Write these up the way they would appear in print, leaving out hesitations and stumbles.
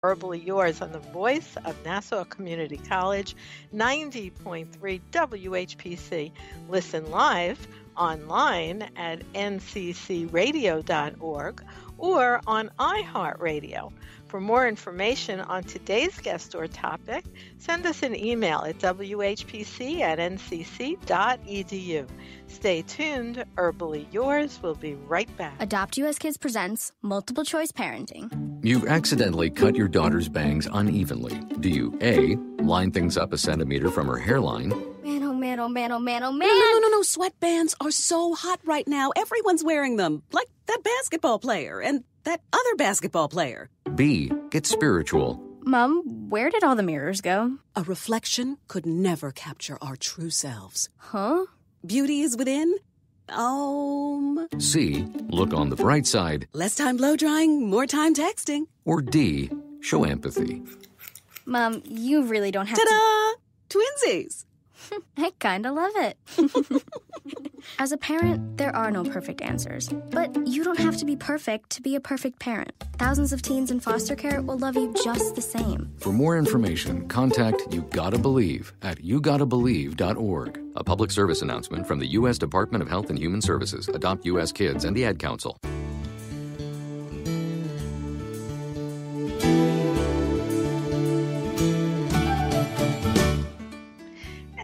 Verbally Yours on the voice of Nassau Community College, 90.3 WHPC. Listen live online at nccradio.org or on iHeartRadio. For more information on today's guest or topic, send us an email at whpc@ncc.edu. Stay tuned. Herbally Yours will be right back. Adopt US Kids presents Multiple Choice Parenting. You've accidentally cut your daughter's bangs unevenly. Do you A, line things up a centimeter from her hairline? Man, oh man, oh man, oh man, oh man. No. Sweatbands are so hot right now. Everyone's wearing them. Like that basketball player and that other basketball player. B, get spiritual. Mom, where did all the mirrors go? A reflection could never capture our true selves. Huh? Beauty is within. C, look on the bright side. Less time blow drying, more time texting. Or D, show empathy. Mom, you really don't have Ta-da! Twinsies! I kinda love it. As a parent, there are no perfect answers. But you don't have to be perfect to be a perfect parent. Thousands of teens in foster care will love you just the same. For more information, contact You Gotta Believe at yougottabelieve.org. A public service announcement from the U.S. Department of Health and Human Services, Adopt U.S. Kids, and the Ad Council.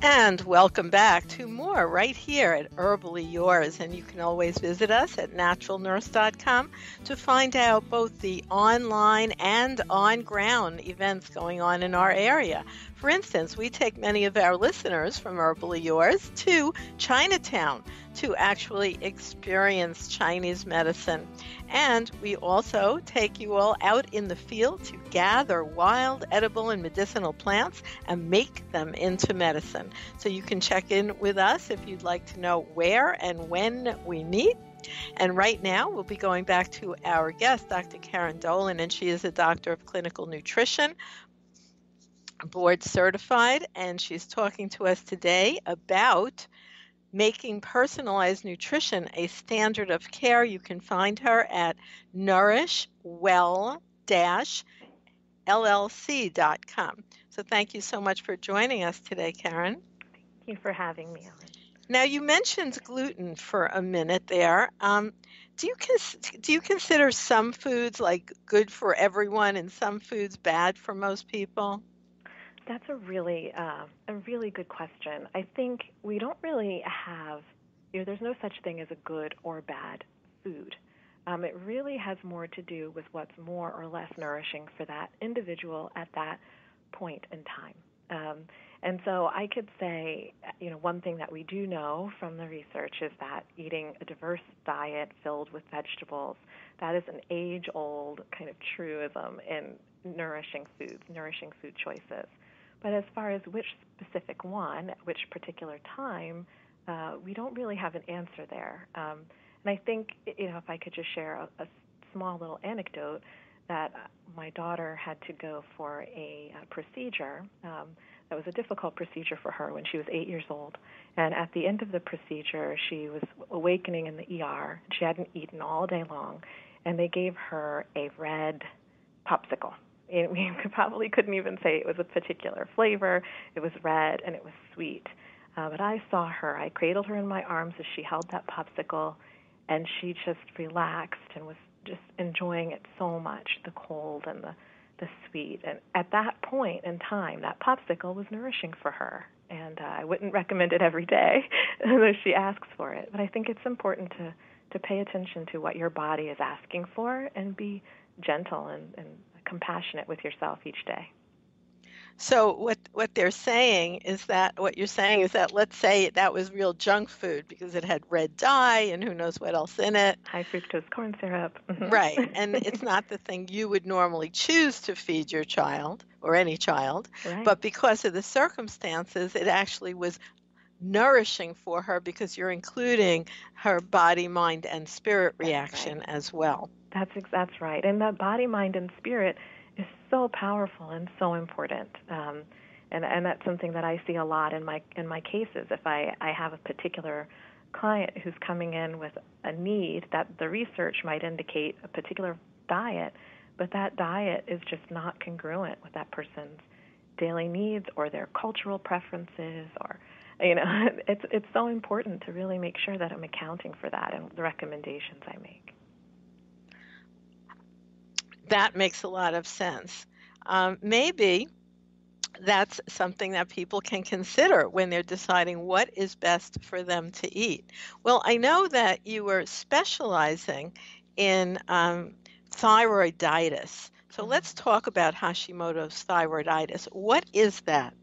And welcome back to more right here at Herbally Yours. And you can always visit us at naturalnurse.com to find out both the online and on-ground events going on in our area. For instance, we take many of our listeners from Herbally Yours to Chinatown to actually experience Chinese medicine. And we also take you all out in the field to gather wild, edible, and medicinal plants and make them into medicine. So you can check in with us if you'd like to know where and when we meet. And right now, we'll be going back to our guest, Dr. Karen Dolan, and she is a doctor of clinical nutrition, board certified, and she's talking to us today about making personalized nutrition a standard of care. You can find her at nourishwell-llc.com. So thank you so much for joining us today, Karen. Thank you for having me, Ellen. Now, you mentioned gluten for a minute there. Do you consider some foods like good for everyone and some foods bad for most people? That's a really good question. I think we don't really have, there's no such thing as a good or bad food. It really has more to do with what's more or less nourishing for that individual at that point in time. And so I could say, one thing that we do know from the research is that eating a diverse diet filled with vegetables, that is an age-old kind of truism in nourishing foods, nourishing food choices. But as far as which specific one, at which particular time, we don't really have an answer there. And I think, if I could just share a small little anecdote, that my daughter had to go for a procedure. That was a difficult procedure for her when she was 8 years old. And at the end of the procedure, she was awakening in the ER. She hadn't eaten all day long, and they gave her a red popsicle. And we probably couldn't even say it was a particular flavor. It was red, and it was sweet. But I saw her. I cradled her in my arms as she held that popsicle, and she just relaxed and was just enjoying it so much, the cold and the sweet. And at that point in time, that popsicle was nourishing for her. And I wouldn't recommend it every day, though she asks for it. But I think it's important to pay attention to what your body is asking for and be gentle and compassionate with yourself each day. So what you're saying is that let's say that was real junk food because it had red dye and who knows what else in it. High fructose corn syrup. Mm-hmm. Right. And it's not the thing you would normally choose to feed your child or any child. Right. But because of the circumstances, it actually was nourishing for her because you're including her body, mind, and spirit reaction as well. That's right. And the body, mind, and spirit is so powerful and so important. And that's something that I see a lot in my cases. If I have a particular client who's coming in with a need that the research might indicate a particular diet but that diet is just not congruent with that person's daily needs or their cultural preferences, or it's so important to really make sure that I'm accounting for that in the recommendations I make. That makes a lot of sense. Maybe that's something that people can consider when they're deciding what is best for them to eat. Well, I know that you were specializing in thyroiditis. So let's talk about Hashimoto's thyroiditis. What is that?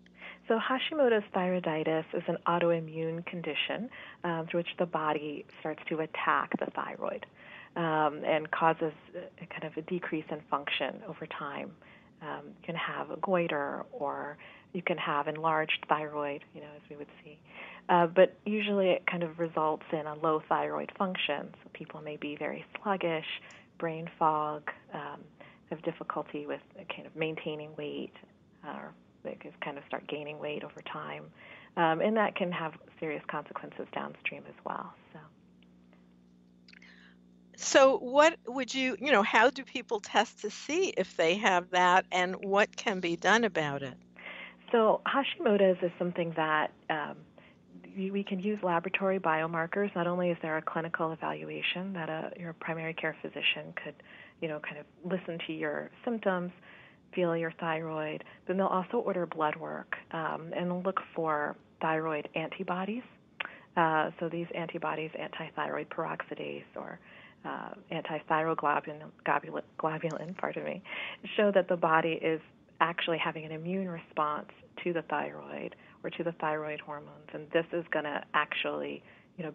So Hashimoto's thyroiditis is an autoimmune condition through which the body starts to attack the thyroid and causes a kind of a decrease in function over time. You can have a goiter, or you can have enlarged thyroid, as we would see. But usually it kind of results in a low thyroid function. So people may be very sluggish, brain fog, have difficulty with kind of maintaining weight, or they can kind of start gaining weight over time. And that can have serious consequences downstream as well. So what would how do people test to see if they have that, and what can be done about it? So Hashimoto's is something that we can use laboratory biomarkers. Not only is there a clinical evaluation that your primary care physician could, kind of listen to your symptoms, feel your thyroid, then they'll also order blood work and look for thyroid antibodies. So these antibodies, antithyroid peroxidase or antithyroglobulin, show that the body is actually having an immune response to the thyroid or to the thyroid hormones, and this is going to actually,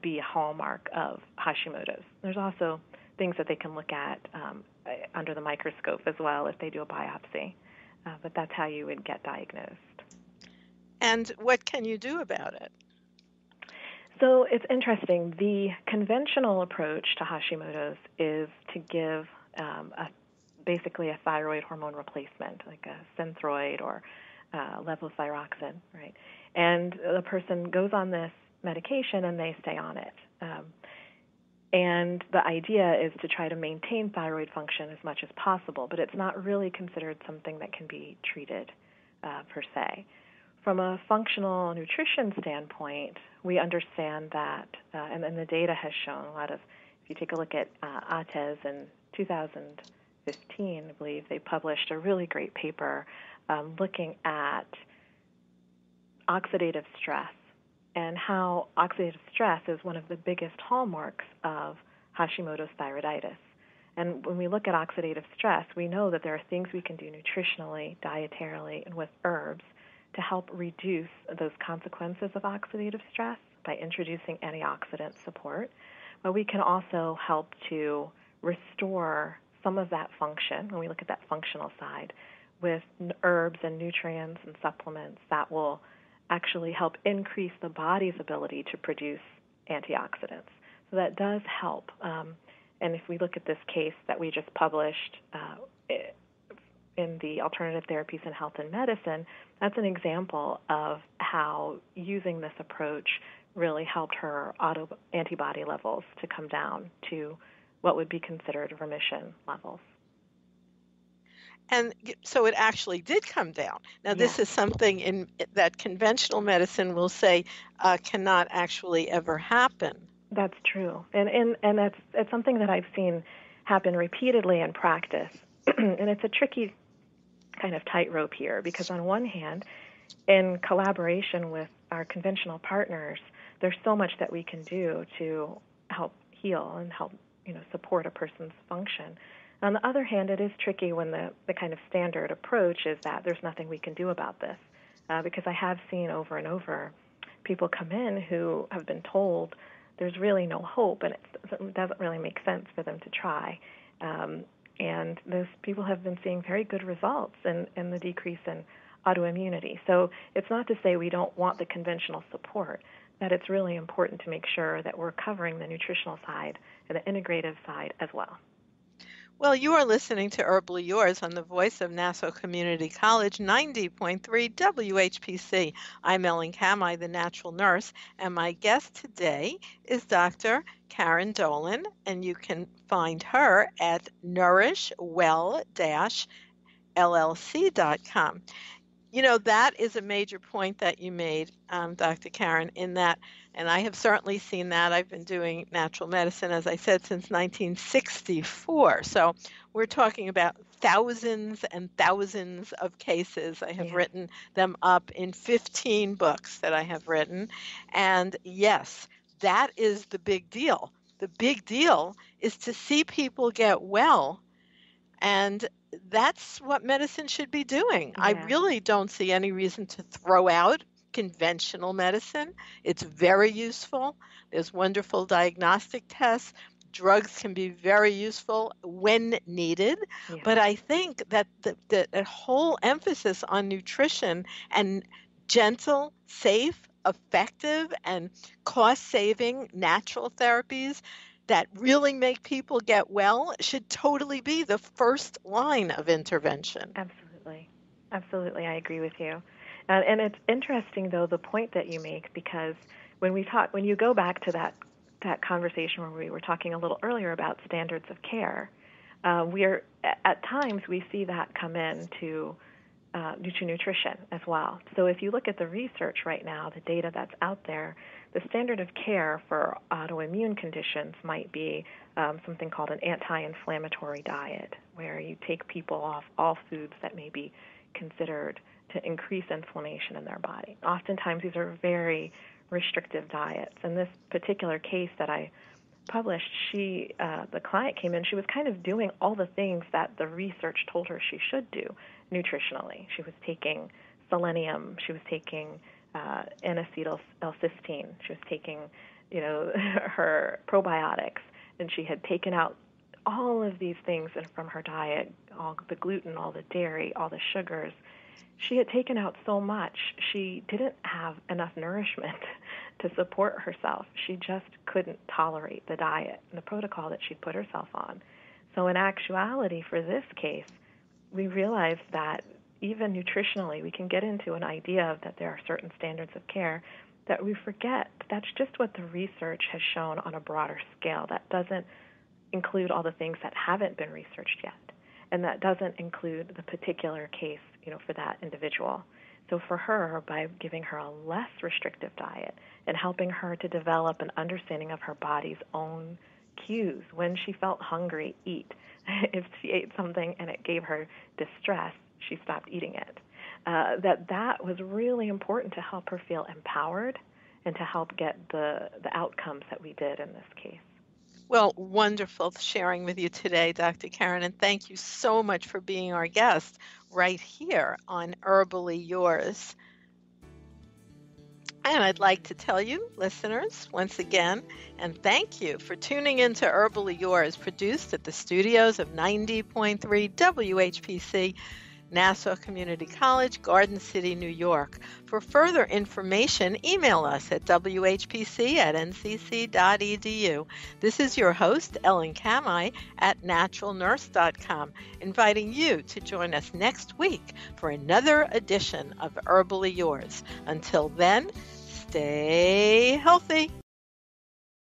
be a hallmark of Hashimoto's. There's also things that they can look at under the microscope as well if they do a biopsy, but that's how you would get diagnosed. And what can you do about it? So it's interesting. The conventional approach to Hashimoto's is to give basically a thyroid hormone replacement, like a Synthroid or levothyroxine, right? And the person goes on this medication and they stay on it. And the idea is to try to maintain thyroid function as much as possible, but it's not really considered something that can be treated per se. From a functional nutrition standpoint, we understand that, and the data has shown a lot of, if you take a look at ATES in 2015, I believe, they published a really great paper looking at oxidative stress and how oxidative stress is one of the biggest hallmarks of Hashimoto's thyroiditis. And when we look at oxidative stress, we know that there are things we can do nutritionally, dietarily, and with herbs to help reduce those consequences of oxidative stress by introducing antioxidant support. But we can also help to restore some of that function, when we look at that functional side, with herbs and nutrients and supplements that will actually help increase the body's ability to produce antioxidants. So that does help. And if we look at this case that we just published in the Alternative Therapies in Health and Medicine, that's an example of how using this approach really helped her antibody levels to come down to what would be considered remission levels. And so it actually did come down. Now, this is something that conventional medicine will say cannot actually ever happen. That's true. And it's something that I've seen happen repeatedly in practice. And it's a tricky kind of tightrope here, because on one hand, in collaboration with our conventional partners, there's so much that we can do to help heal and help support a person's function. On the other hand, it is tricky when the kind of standard approach is that there's nothing we can do about this, because I have seen over and over people come in who have been told there's really no hope, and it doesn't really make sense for them to try. And those people have been seeing very good results in the decrease in autoimmunity. So it's not to say we don't want the conventional support, that it's really important to make sure that we're covering the nutritional side and the integrative side as well. Well, you are listening to Herbally Yours on the voice of Nassau Community College, 90.3 WHPC. I'm Ellen Kamai, the natural nurse, and my guest today is Dr. Karen Dolan, and you can find her at nourishwell-llc.com. You know, that is a major point that you made, Dr. Karen, in that, and I have certainly seen that. I've been doing natural medicine, as I said, since 1964. So we're talking about thousands and thousands of cases. I have written them up in 15 books that I have written. And yes, that is the big deal. The big deal is to see people get well, and that's what medicine should be doing. I really don't see any reason to throw out conventional medicine. It's very useful. There's wonderful diagnostic tests. Drugs can be very useful when needed. But I think that the whole emphasis on nutrition and gentle, safe, effective, and cost-saving natural therapies that really make people get well should totally be the first line of intervention. Absolutely. Absolutely. I agree with you. And it's interesting, though, the point that you make, because when you go back to that conversation where we were talking a little earlier about standards of care, at times we see that come into nutrition as well. So if you look at the research right now, the data that's out there, the standard of care for autoimmune conditions might be something called an anti-inflammatory diet, where you take people off all foods that may be considered to increase inflammation in their body. Oftentimes these are very restrictive diets. In this particular case that I published, the client came in, she was kind of doing all the things that the research told her she should do nutritionally. She was taking selenium, she was taking N-acetylcysteine, she was taking, her probiotics, and she had taken out all of these things from her diet, all the gluten, all the dairy, all the sugars. She had taken out so much, she didn't have enough nourishment to support herself. She just couldn't tolerate the diet and the protocol that she'd put herself on. So in actuality, for this case, we realized that even nutritionally, we can get into an idea of that there are certain standards of care that we forget. That's just what the research has shown on a broader scale. That doesn't include all the things that haven't been researched yet. And that doesn't include the particular case, for that individual. So for her, by giving her a less restrictive diet and helping her to develop an understanding of her body's own cues, when she felt hungry, eat. If she ate something and it gave her distress, she stopped eating it. That was really important to help her feel empowered and to help get the outcomes that we did in this case. Well, wonderful sharing with you today, Dr. Karen, and thank you so much for being our guest right here on Herbally Yours. And I'd like to tell you, listeners, once again, and thank you for tuning in to Herbally Yours, produced at the studios of 90.3 WHPC, Nassau Community College, Garden City, New York. For further information, email us at whpc@ncc.edu. This is your host, Ellen Kamai, at naturalnurse.com, inviting you to join us next week for another edition of Herbally Yours. Until then, stay healthy.